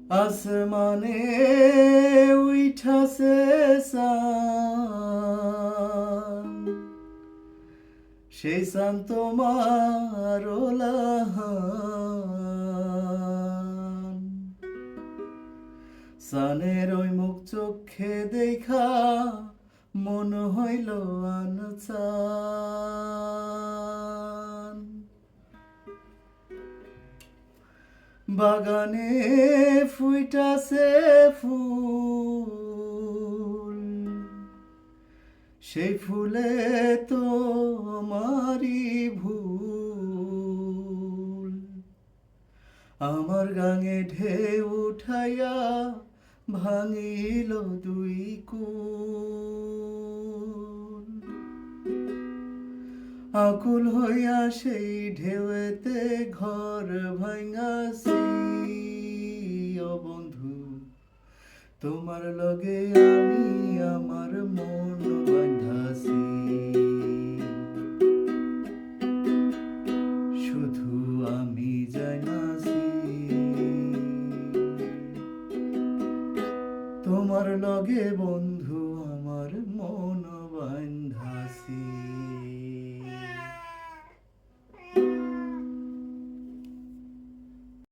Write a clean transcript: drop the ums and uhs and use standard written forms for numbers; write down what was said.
আসমানে উইঠাছে চান, সেই চান তোমার ওলাহান। চানের ওই মুখ চোখে দেখা মন হইল আনচান। বাগানে ফুইটাছে ফুল, সেই ফুলে তোমারি ভুল। আমার গাঙে ঢেউ উঠাইয়া ভাঙিল দুই কুল। আকুল হইয়া সেই ঢেউতে ঘর ভাঙাছি। ও বন্ধু, তোমার লগে আমি আমার মন বাঁধাছি। শুধু আমি জানাছি, তোমার লগে বন্ধু আমার মন বাঁধা।